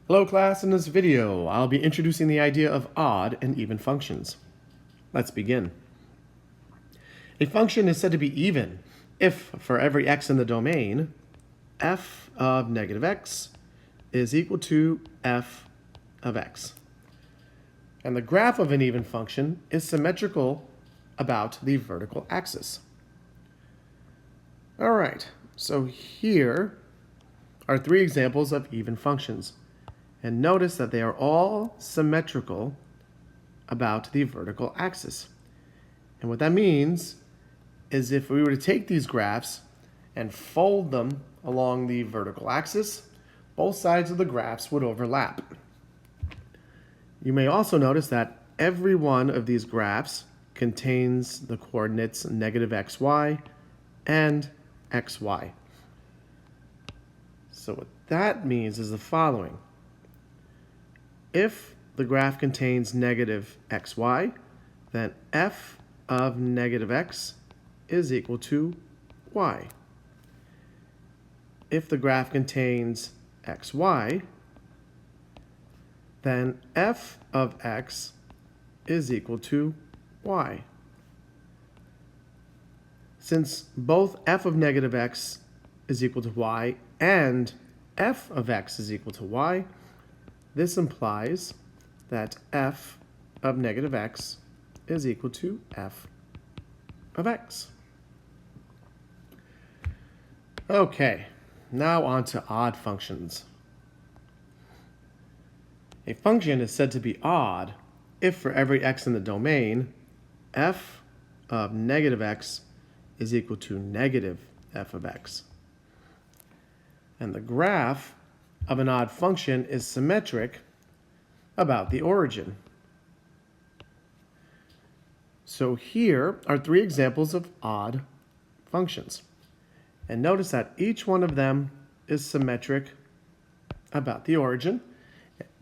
Hello class, in this video I'll be introducing the idea of odd and even functions. Let's begin. A function is said to be even if for every x in the domain, f of negative x is equal to f of x. And the graph of an even function is symmetrical about the vertical axis. All right, so here are three examples of even functions. And notice that they are all symmetrical about the vertical axis. And what that means is if we were to take these graphs and fold them along the vertical axis, both sides of the graphs would overlap. You may also notice that every one of these graphs contains the coordinates negative xy and xy. So what that means is the following. If the graph contains negative xy, then f of negative x is equal to y. If the graph contains xy, then f of x is equal to y. Since both f of negative x is equal to y and f of x is equal to y, this implies that f of negative x is equal to f of x. Okay, now on to odd functions. A function is said to be odd if for every x in the domain, f of negative x is equal to negative f of x. And the graph of an odd function is symmetric about the origin. So here are three examples of odd functions. And notice that each one of them is symmetric about the origin.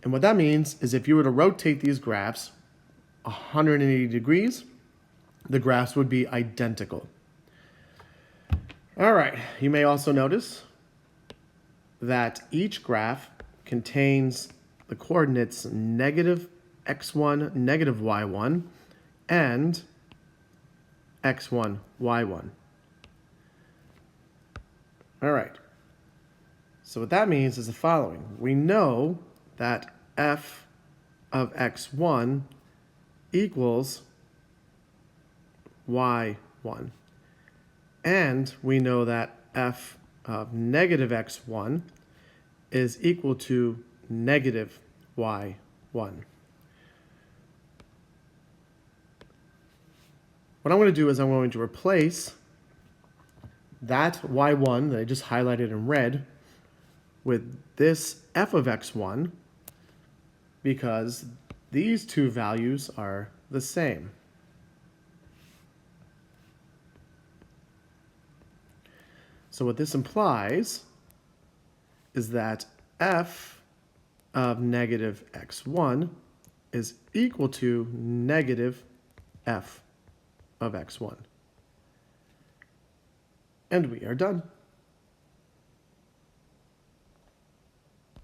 And what that means is if you were to rotate these graphs 180 degrees, the graphs would be identical. All right, you may also notice that each graph contains the coordinates negative x1, negative y1, and x1, y1. All right. So what that means is the following. We know that f of x1 equals y1. And we know that f of negative x1 is equal to negative y1. What I'm going to do is I'm going to replace that y1 that I just highlighted in red with this f of x1 because these two values are the same. So what this implies is that f of negative x1 is equal to negative f of x1. And we are done.